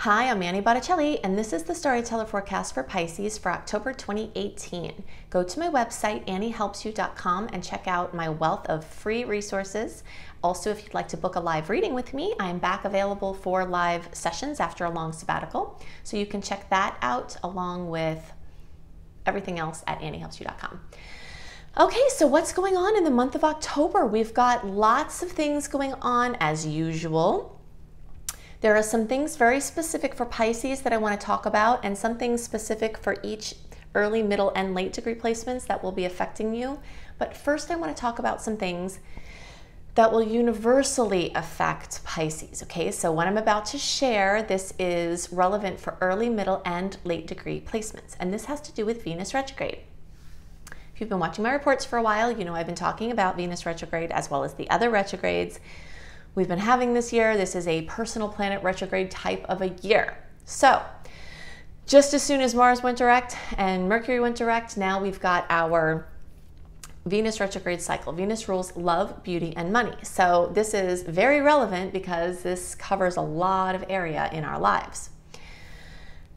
Hi, I'm Manny Botticelli, and this is the Storyteller Forecast for Pisces for October 2018. Go to my website, anniehelpsyou.com, and check out my wealth of free resources. Also, if you'd like to book a live reading with me, I'm back available for live sessions after a long sabbatical. So you can check that out along with everything else at anniehelpsyou.com. Okay, so what's going on in the month of October? We've got lots of things going on as usual. There are some things very specific for Pisces that I want to talk about, and some things specific for each early, middle, and late degree placements that will be affecting you. But first I want to talk about some things that will universally affect Pisces, okay? So what I'm about to share, this is relevant for early, middle, and late degree placements, and this has to do with Venus retrograde. If you've been watching my reports for a while, you know I've been talking about Venus retrograde as well as the other retrogrades we've been having this year. This is a personal planet retrograde type of a year. So just as soon as Mars went direct and Mercury went direct, now we've got our Venus retrograde cycle. Venus rules love, beauty, and money. So this is very relevant because this covers a lot of area in our lives.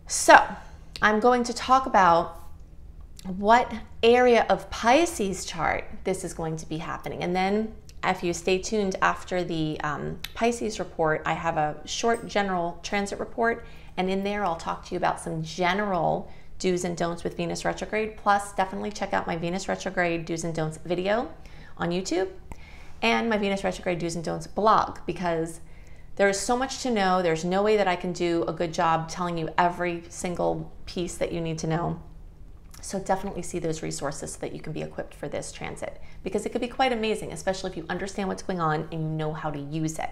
So I'm going to talk about what area of Pisces chart this is going to be happening. And then if you stay tuned after the Pisces report, I have a short general transit report, and in there I'll talk to you about some general do's and don'ts with Venus retrograde. Plus, definitely check out my Venus retrograde do's and don'ts video on YouTube and my Venus retrograde do's and don'ts blog, because there is so much to know. There's no way that I can do a good job telling you every single piece that you need to know. So definitely see those resources so that you can be equipped for this transit, because it could be quite amazing, especially if you understand what's going on and you know how to use it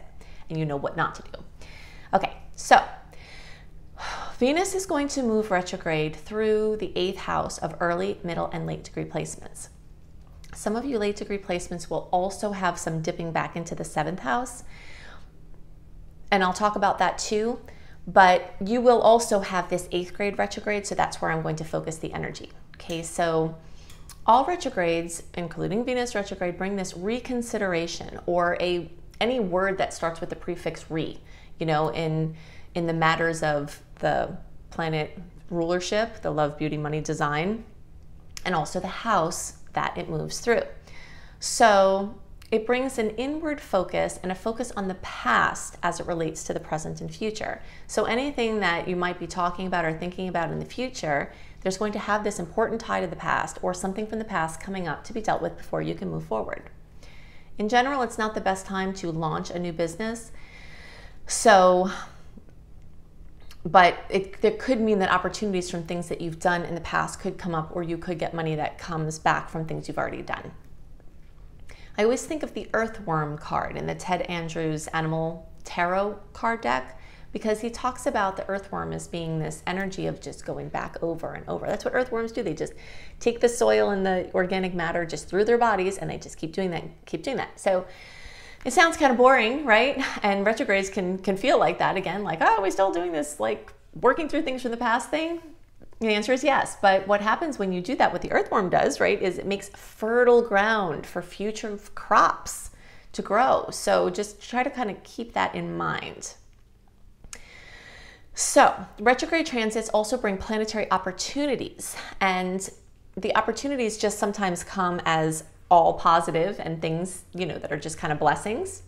and you know what not to do. Okay, so Venus is going to move retrograde through the 8th house of early, middle, and late degree placements. Some of you late degree placements will also have some dipping back into the 7th house, and I'll talk about that too. But you will also have this 8th grade retrograde, so that's where I'm going to focus the energy. Okay, so all retrogrades, including Venus retrograde, bring this reconsideration, or any word that starts with the prefix re, you know, in the matters of the planet rulership, the love, beauty, money, design, and also the house that it moves through. So it brings an inward focus and a focus on the past as it relates to the present and future. So anything that you might be talking about or thinking about in the future, there's going to have this important tie to the past or something from the past coming up to be dealt with before you can move forward. In general, it's not the best time to launch a new business. But it could mean that opportunities from things that you've done in the past could come up, or you could get money that comes back from things you've already done. I always think of the Earthworm card in the Ted Andrews Animal Tarot card deck, because he talks about the earthworm as being this energy of just going back over and over. That's what earthworms do. They just take the soil and the organic matter just through their bodies, and they just keep doing that, keep doing that. So it sounds kind of boring, right? And retrogrades can feel like that again, like, oh, we're still doing this, like working through things from the past thing. The answer is yes, but what happens when you do that, what the earthworm does, right, is it makes fertile ground for future crops to grow. So just try to kind of keep that in mind. So retrograde transits also bring planetary opportunities, and the opportunities just sometimes come as all positive and things, you know, that are just kind of blessings.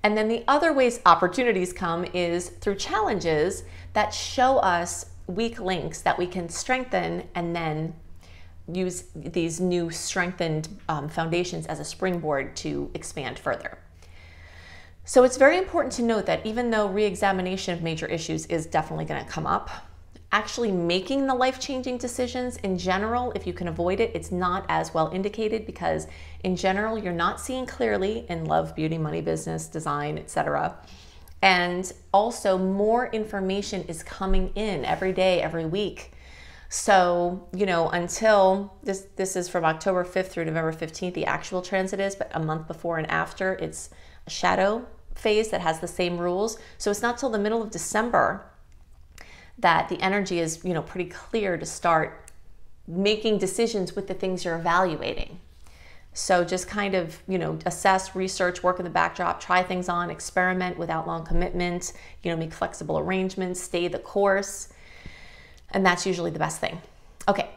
And then the other ways opportunities come is through challenges that show us weak links that we can strengthen, and then use these new strengthened foundations as a springboard to expand further. So it's very important to note that even though re-examination of major issues is definitely going to come up, actually making the life-changing decisions in general, if you can avoid it, it's not as well indicated, because in general you're not seeing clearly in love, beauty, money, business, design, etc. And also more information is coming in every day, every week. So, you know, until this is from October 5th through November 15th, the actual transit is, but a month before and after, it's a shadow phase that has the same rules. So it's not till the middle of December that the energy is, you know, pretty clear to start making decisions with the things you're evaluating. So just kind of, assess, research, work in the backdrop, try things on, experiment without long commitment, make flexible arrangements, stay the course. And that's usually the best thing. Okay.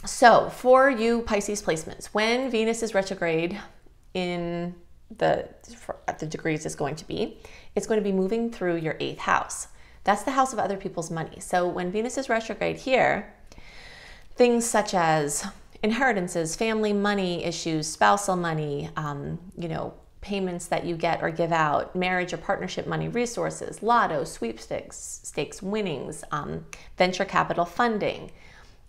So for you Pisces placements, when Venus is retrograde in the degrees it's going to be moving through your 8th house. That's the house of other people's money. So when Venus is retrograde here, things such as inheritances, family money issues, spousal money, payments that you get or give out, marriage or partnership money, resources, lotto, sweepstakes, winnings, venture capital funding,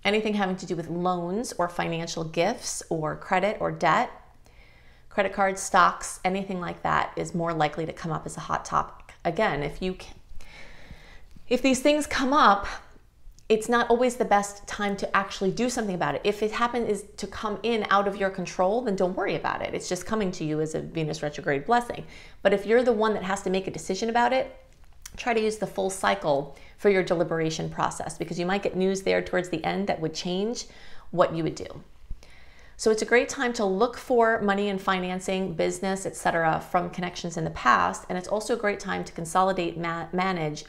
anything having to do with loans or financial gifts or credit or debt, credit cards, stocks, anything like that is more likely to come up as a hot topic. Again, if these things come up, it's not always the best time to actually do something about it. If it happens to come in out of your control, then don't worry about it. It's just coming to you as a Venus retrograde blessing. But if you're the one that has to make a decision about it, try to use the full cycle for your deliberation process, because you might get news there towards the end that would change what you would do. So it's a great time to look for money and financing, business, etc. from connections in the past. And it's also a great time to consolidate, manage,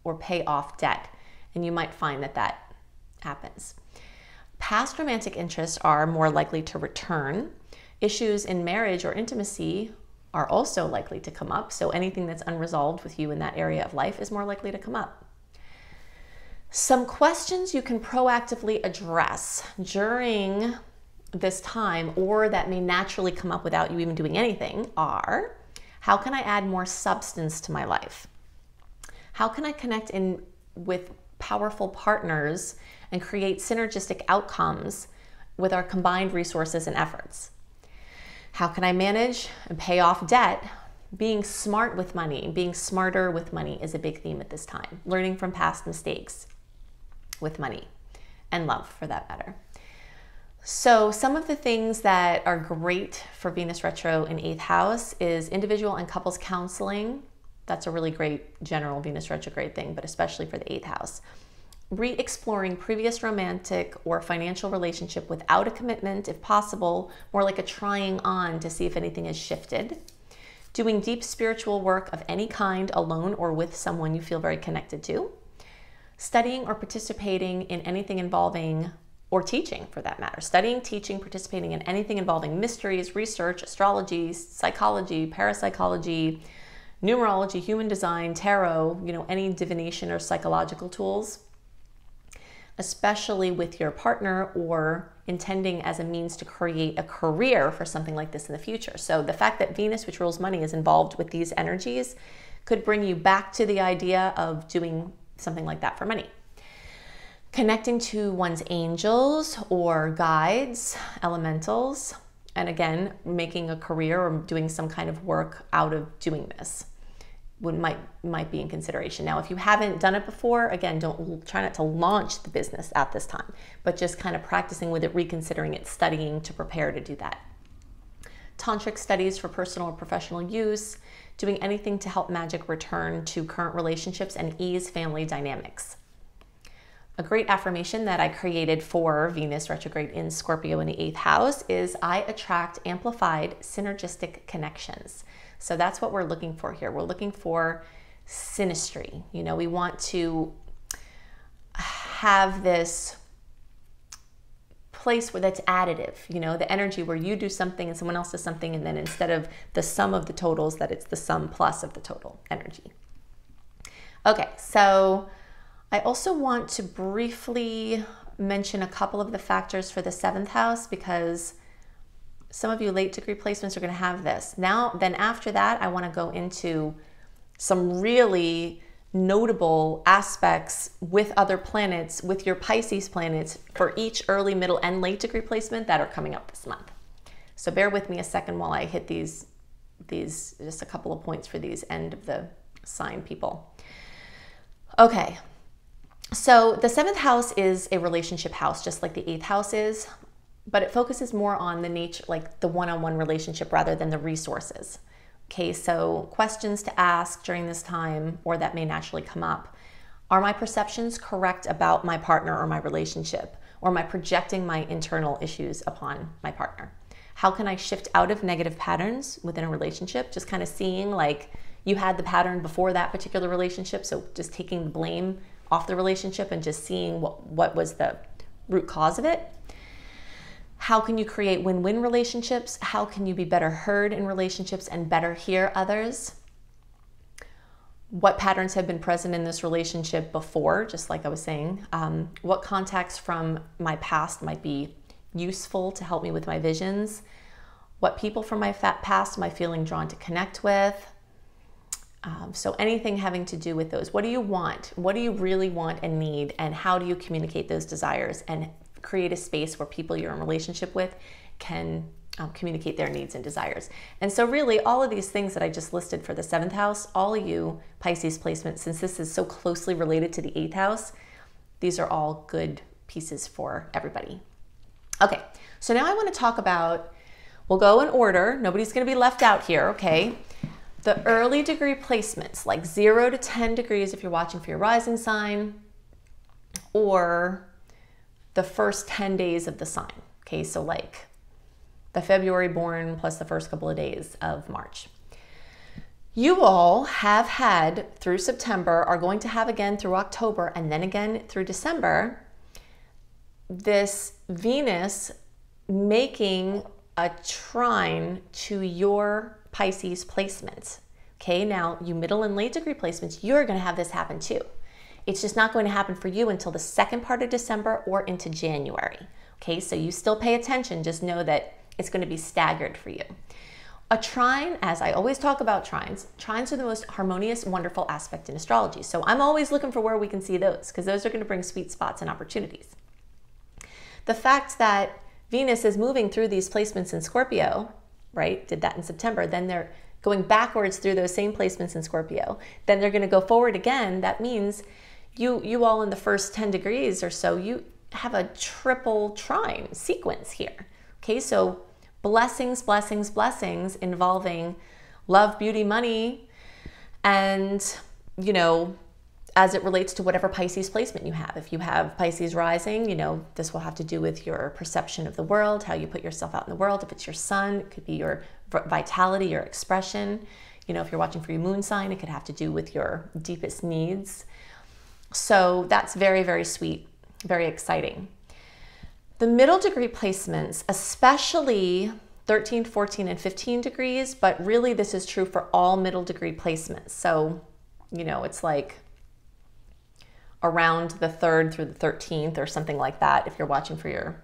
or pay off debt. And you might find that happens. Past romantic interests are more likely to return. Issues in marriage or intimacy are also likely to come up. So anything that's unresolved with you in that area of life is more likely to come up. Some questions you can proactively address during this time, or that may naturally come up without you even doing anything, are: how can I add more substance to my life? How can I connect in with powerful partners and create synergistic outcomes with our combined resources and efforts? How can I manage and pay off debt? Being smart with money, being smarter with money is a big theme at this time. Learning from past mistakes with money and love, for that matter. So some of the things that are great for Venus retro in 8th house is individual and couples counseling. That's a really great general Venus retrograde thing, but especially for the 8th house. Re-exploring previous romantic or financial relationship without a commitment, if possible, more like a trying on to see if anything has shifted. Doing deep spiritual work of any kind, alone or with someone you feel very connected to. Studying or participating in anything involving, or teaching for that matter. Studying, teaching, participating in anything involving mysteries, research, astrology, psychology, parapsychology, numerology, human design, tarot, any divination or psychological tools, especially with your partner or intending as a means to create a career for something like this in the future. So the fact that Venus, which rules money, is involved with these energies could bring you back to the idea of doing something like that for money. Connecting to one's angels or guides, elementals, and again, making a career or doing some kind of work out of doing this might be in consideration. Now, if you haven't done it before, again, try not to launch the business at this time, but just kind of practicing with it, reconsidering it, studying to prepare to do that. Tantric studies for personal or professional use, doing anything to help magic return to current relationships and ease family dynamics. A great affirmation that I created for Venus retrograde in Scorpio in the 8th house is: I attract amplified synergistic connections. So that's what we're looking for here. We're looking for synastry. We want to have this place where that's additive, the energy where you do something and someone else does something, and then instead of the sum of the totals, that it's the sum plus of the total energy. Okay, so I also want to briefly mention a couple of the factors for the 7th house, because some of you late degree placements are going to have this. Then after that, I want to go into some really notable aspects with other planets, with your Pisces planets, for each early, middle, and late degree placement that are coming up this month. So bear with me a second while I hit these just a couple of points for these end of the sign people. Okay. So the 7th house is a relationship house, just like the 8th house is, but it focuses more on the nature, like the one-on-one relationship rather than the resources. Okay, so questions to ask during this time, or that may naturally come up. Are my perceptions correct about my partner or my relationship? Or am I projecting my internal issues upon my partner? How can I shift out of negative patterns within a relationship? Just kind of seeing like you had the pattern before that particular relationship. So just taking the blame off the relationship and just seeing what was the root cause of it. How can you create win-win relationships? How can you be better heard in relationships and better hear others? What patterns have been present in this relationship before, just like I was saying? What contacts from my past might be useful to help me with my visions? What people from my past am I feeling drawn to connect with? So anything having to do with those. What do you want? What do you really want and need? And how do you communicate those desires and create a space where people you're in relationship with can communicate their needs and desires? And so really all of these things that I just listed for the 7th house, all of you Pisces placements, since this is so closely related to the 8th house, these are all good pieces for everybody. Okay, so now I want to talk about, we'll go in order. Nobody's going to be left out here, okay? The early degree placements, like 0 to 10 degrees if you're watching for your rising sign, or the first 10 days of the sign. Okay, so like the February born plus the first couple of days of March. You all have had through September, are going to have again through October, and then again through December, this Venus making a trine to your Pisces placements. Okay, now you middle and late degree placements, you're going to have this happen too. It's just not going to happen for you until the second part of December or into January. Okay, so you still pay attention, just know that it's going to be staggered for you. A trine, as I always talk about trines are the most harmonious, wonderful aspect in astrology. So I'm always looking for where we can see those, because those are going to bring sweet spots and opportunities. The fact that Venus is moving through these placements in Scorpio, right, did that in September, then they're going backwards through those same placements in Scorpio, then they're going to go forward again. That means you all in the first 10 degrees or so, you have a triple trine sequence here. Okay, so blessings, blessings, blessings involving love, beauty, money, and, you know, as it relates to whatever Pisces placement you have. If you have Pisces rising, you know, this will have to do with your perception of the world, how you put yourself out in the world. If it's your sun, it could be your vitality, your expression. You know, if you're watching for your moon sign, it could have to do with your deepest needs. So that's very, very sweet, very exciting. The middle degree placements, especially 13, 14, and 15 degrees, but really this is true for all middle degree placements. So, you know, it's like around the 3rd through the 13th or something like that, if you're watching for your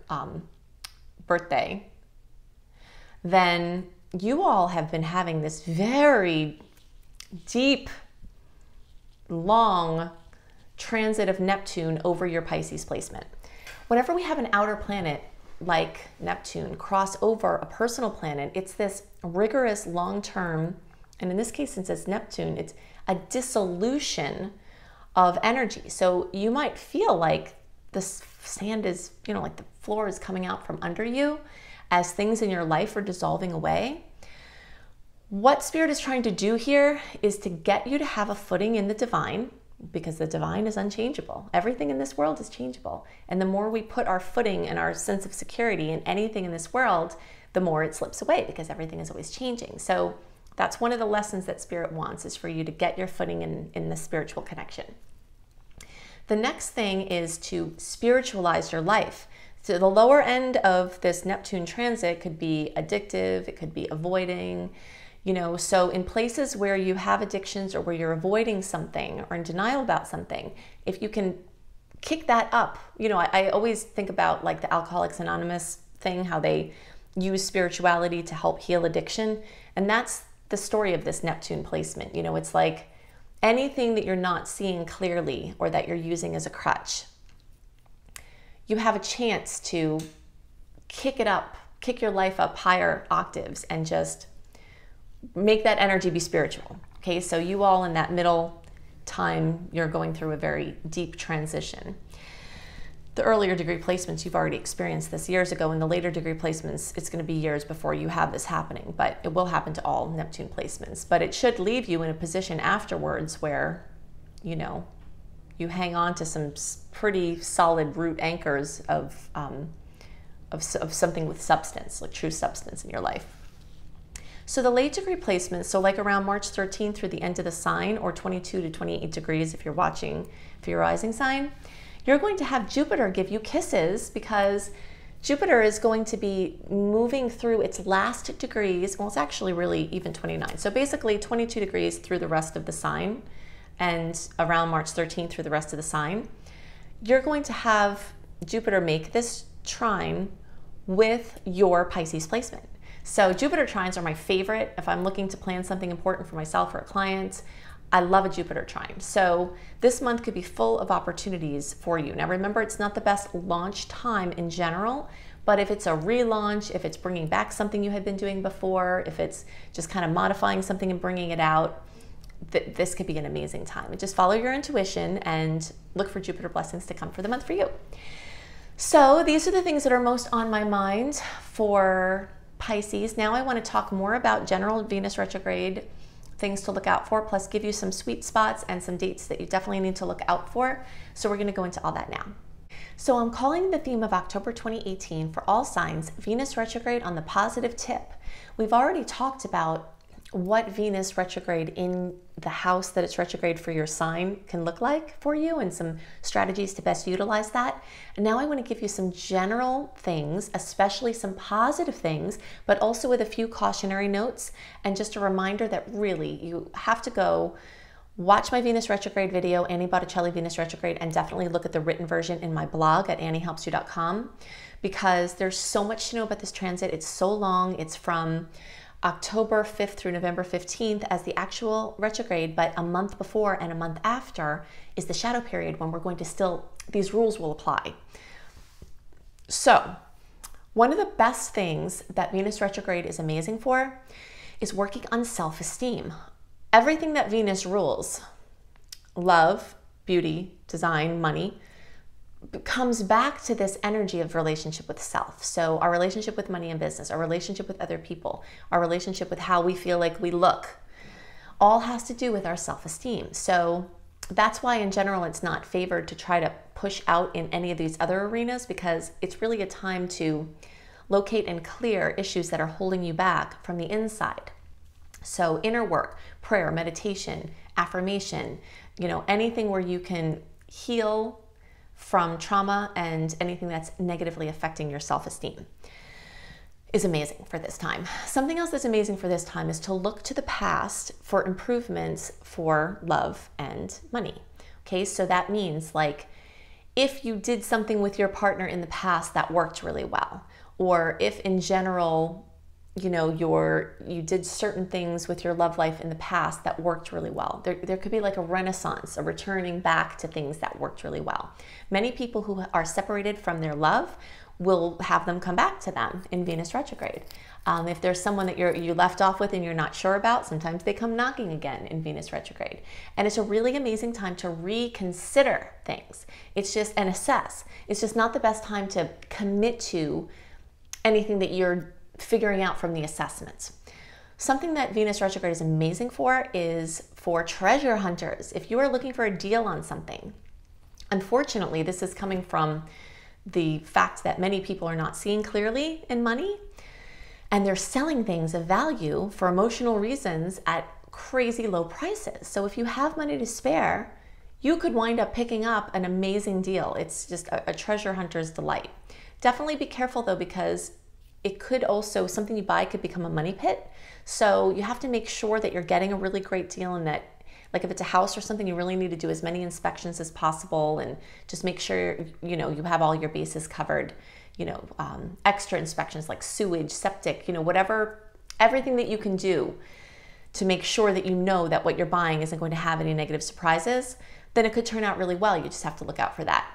birthday, then you all have been having this very deep, long transit of Neptune over your Pisces placement. Whenever we have an outer planet like Neptune cross over a personal planet, it's this rigorous long-term, and in this case, since it's Neptune, it's a dissolution of energy. So you might feel like the sand is, you know, like the floor is coming out from under you as things in your life are dissolving away. What Spirit is trying to do here is to get you to have a footing in the divine, because the divine is unchangeable. Everything in this world is changeable. And the more we put our footing and our sense of security in anything in this world, the more it slips away, because everything is always changing. So that's one of the lessons that Spirit wants, is for you to get your footing in the spiritual connection. The next thing is to spiritualize your life. So the lower end of this Neptune transit could be addictive, it could be avoiding, you know, so in places where you have addictions or where you're avoiding something or in denial about something, if you can kick that up, you know, I always think about like the Alcoholics Anonymous thing, how they use spirituality to help heal addiction. And that's the story of this Neptune placement. You know, it's like anything that you're not seeing clearly or that you're using as a crutch, you have a chance to kick it up, kick your life up higher octaves and just make that energy be spiritual. Okay, so you all in that middle time, you're going through a very deep transition. The earlier degree placements, you've already experienced this years ago. In the later degree placements, it's going to be years before you have this happening, but it will happen to all Neptune placements. But it should leave you in a position afterwards where, you know, you hang on to some pretty solid root anchors of of something with substance, like true substance in your life. So the late degree placements, so like around March 13th through the end of the sign, or 22 to 28 degrees if you're watching for your rising sign, you're going to have Jupiter give you kisses, because Jupiter is going to be moving through its last degrees. Well, it's actually really even 29. So basically 22 degrees through the rest of the sign, and around March 13th through the rest of the sign. You're going to have Jupiter make this trine with your Pisces placement. So Jupiter trines are my favorite. If I'm looking to plan something important for myself or a client, I love a Jupiter trine. So this month could be full of opportunities for you. Now remember, it's not the best launch time in general, but if it's a relaunch, if it's bringing back something you had been doing before, if it's just kind of modifying something and bringing it out, this could be an amazing time. And just follow your intuition and look for Jupiter blessings to come for the month for you. So these are the things that are most on my mind for Pisces. Now I want to talk more about general Venus retrograde, things to look out for, plus give you some sweet spots and some dates that you definitely need to look out for. So we're going to go into all that now. So I'm calling the theme of October 2018 for all signs Venus retrograde on the positive tip. We've already talked about what Venus retrograde in the house that it's retrograde for your sign can look like for you, and some strategies to best utilize that. And now I want to give you some general things, especially some positive things, but also with a few cautionary notes, and just a reminder that really you have to go watch my Venus retrograde video, Annie Botticelli Venus retrograde, and definitely look at the written version in my blog at anniehelpsyou.com, because there's so much to know about this transit. It's so long. It's from October 5th through November 15th as the actual retrograde, but a month before and a month after is the shadow period when we're going to still, these rules will apply. So one of the best things that Venus retrograde is amazing for is working on self-esteem. Everything that Venus rules, love, beauty, design, money, comes back to this energy of relationship with self. So our relationship with money and business, our relationship with other people, our relationship with how we feel like we look, all has to do with our self-esteem. So that's why in general it's not favored to try to push out in any of these other arenas, because it's really a time to locate and clear issues that are holding you back from the inside. So inner work, prayer, meditation, affirmation, anything where you can heal from trauma and anything that's negatively affecting your self-esteem is amazing for this time. Something else that's amazing for this time is to look to the past for improvements for love and money. Okay, so that means like if you did something with your partner in the past that worked really well, or if in general you did certain things with your love life in the past that worked really well. There could be like a renaissance, a returning back to things that worked really well. Many people who are separated from their love will have them come back to them in Venus retrograde. If there's someone that you left off with and you're not sure about, sometimes they come knocking again in Venus retrograde. And it's a really amazing time to reconsider things. And assess. It's just not the best time to commit to anything that you're figuring out from the assessments. Something that Venus retrograde is amazing for is for treasure hunters. If you are looking for a deal on something, unfortunately, this is coming from the fact that many people are not seeing clearly in money, and they're selling things of value for emotional reasons at crazy low prices. So if you have money to spare, you could wind up picking up an amazing deal. It's just a treasure hunter's delight. Definitely be careful though, because it could also, something you buy could become a money pit. So you have to make sure that you're getting a really great deal, and that, like if it's a house or something, you really need to do as many inspections as possible and just make sure, you have all your bases covered, extra inspections like sewage, septic, whatever, everything that you can do to make sure that that what you're buying isn't going to have any negative surprises. Then it could turn out really well. You just have to look out for that.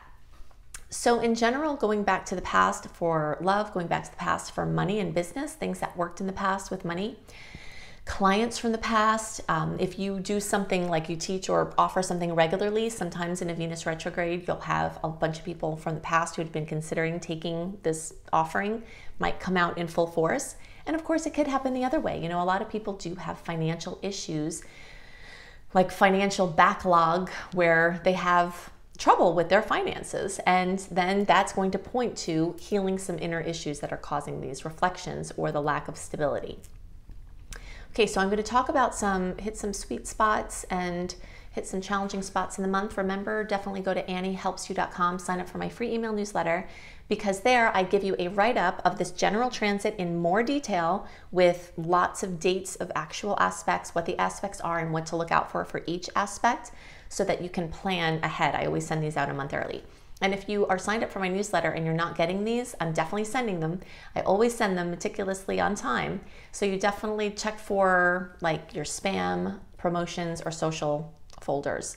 So in general, going back to the past for love, going back to the past for money and business, things that worked in the past with money, clients from the past. If you do something like you teach or offer something regularly, sometimes in a Venus retrograde, you'll have a bunch of people from the past who had been considering taking this offering might come out in full force. And of course, it could happen the other way. A lot of people do have financial issues, like financial backlog, where they have trouble with their finances. And then that's going to point to healing some inner issues that are causing these reflections or the lack of stability. Okay, so I'm going to talk about hit some sweet spots and hit some challenging spots in the month. Remember, definitely go to anniehelpsyou.com, sign up for my free email newsletter, because there I give you a write-up of this general transit in more detail with lots of dates of actual aspects, what the aspects are, and what to look out for each aspect so that you can plan ahead. I always send these out a month early. And if you are signed up for my newsletter and you're not getting these, I'm definitely sending them. I always send them meticulously on time. So you definitely check for like your spam, promotions, or social folders,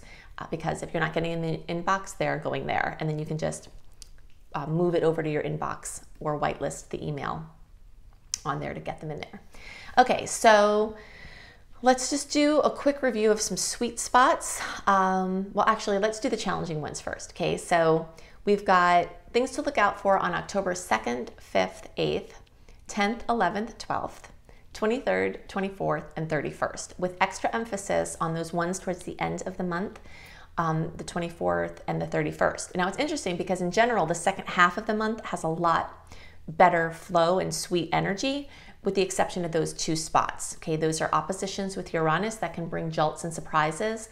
because if you're not getting in the inbox, they're going there. And then you can just move it over to your inbox or whitelist the email on there to get them in there. Okay, so let's just do a quick review of some sweet spots. Well, actually, let's do the challenging ones first. Okay, so we've got things to look out for on October 2nd, 5th, 8th, 10th, 11th, 12th, 23rd, 24th, and 31st, with extra emphasis on those ones towards the end of the month, the 24th and the 31st. Now, it's interesting because in general, the second half of the month has a lot better flow and sweet energy, with the exception of those two spots. Okay, those are oppositions with Uranus that can bring jolts and surprises.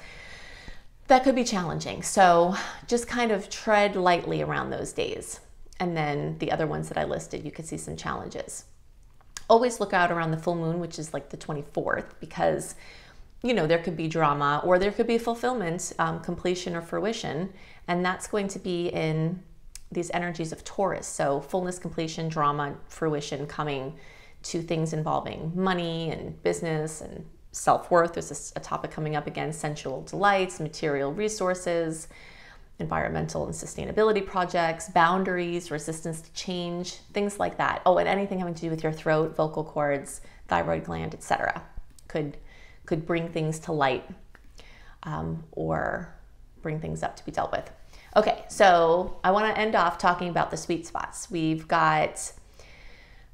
That could be challenging. So just kind of tread lightly around those days. And then the other ones that I listed, you could see some challenges. Always look out around the full moon, which is like the 24th, because, you know, there could be drama or there could be fulfillment, completion or fruition. And that's going to be in these energies of Taurus. So fullness, completion, drama, fruition coming to things involving money and business and self-worth. There's a topic coming up again, sensual delights, material resources, environmental and sustainability projects, boundaries, resistance to change, things like that. Oh, and anything having to do with your throat, vocal cords, thyroid gland, etc. could bring things to light, or bring things up to be dealt with. Okay, so I want to end off talking about the sweet spots. We've got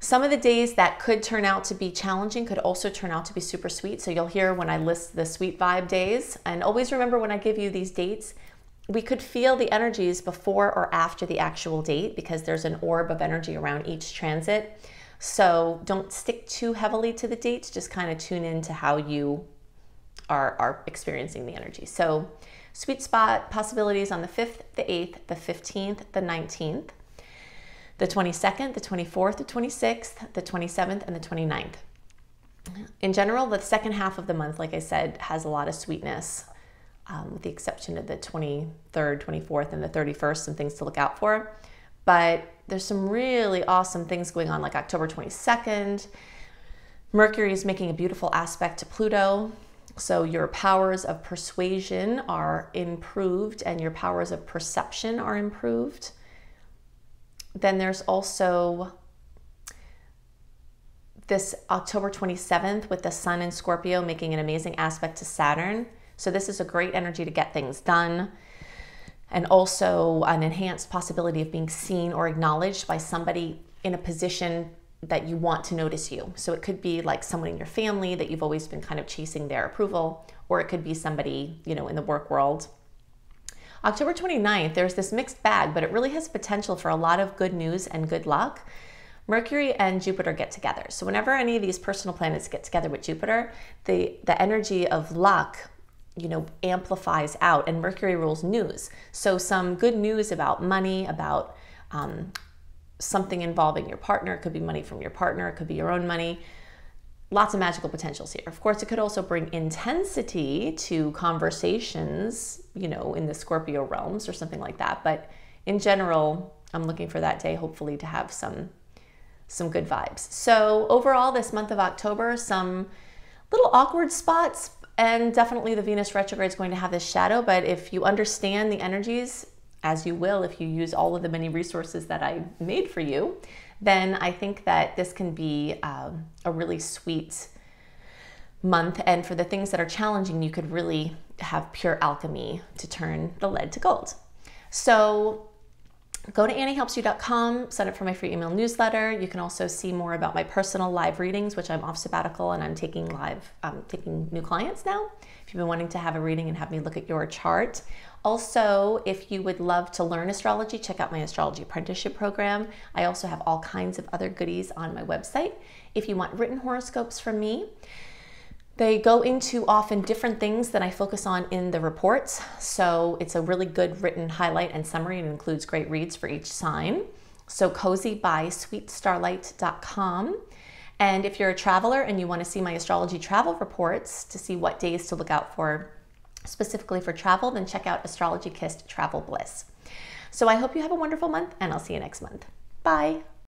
some of the days that could turn out to be challenging could also turn out to be super sweet. So you'll hear when I list the sweet vibe days. And always remember, when I give you these dates, we could feel the energies before or after the actual date, because there's an orb of energy around each transit. So don't stick too heavily to the dates, just kind of tune into how you are experiencing the energy. So sweet spot possibilities on the 5th, the 8th, the 15th, the 19th, the 22nd, the 24th, the 26th, the 27th, and the 29th. In general, the second half of the month, like I said, has a lot of sweetness, with the exception of the 23rd, 24th, and the 31st, some things to look out for. But there's some really awesome things going on, like October 22nd. Mercury is making a beautiful aspect to Pluto. So your powers of persuasion are improved and your powers of perception are improved. Then there's also this October 27th with the Sun in Scorpio making an amazing aspect to Saturn. So this is a great energy to get things done, and also an enhanced possibility of being seen or acknowledged by somebody in a position that you want to notice you. So it could be like someone in your family that you've always been kind of chasing their approval, or it could be somebody, you know, in the work world. October 29th, there's this mixed bag, but it really has potential for a lot of good news and good luck. Mercury and Jupiter get together. So whenever any of these personal planets get together with Jupiter, the energy of luck, you know, amplifies out, and Mercury rules news. So some good news about money, about something involving your partner. It could be money from your partner. It could be your own money. Lots of magical potentials here. Of course, it could also bring intensity to conversations, you know, in the Scorpio realms or something like that. But in general, I'm looking for that day, hopefully, to have some good vibes. So overall, this month of October, some little awkward spots, and definitely the Venus retrograde is going to have this shadow. But if you understand the energies, as you will if you use all of the many resources that I made for you, then I think that this can be a really sweet month. And for the things that are challenging, you could really have pure alchemy to turn the lead to gold. So go to anniehelpsyou.com, sign up for my free email newsletter. You can also see more about my personal live readings, which I'm off sabbatical and I'm taking taking new clients now. If you've been wanting to have a reading and have me look at your chart, Also, if you would love to learn astrology, check out my astrology apprenticeship program. I also have all kinds of other goodies on my website. If you want written horoscopes from me, they go into often different things that I focus on in the reports. So it's a really good written highlight and summary, and includes great reads for each sign. So cozy by sweetstarlight.com. And if you're a traveler and you want to see my astrology travel reports to see what days to look out for specifically for travel, then check out Astrology Kissed Travel Bliss. So I hope you have a wonderful month, and I'll see you next month. Bye.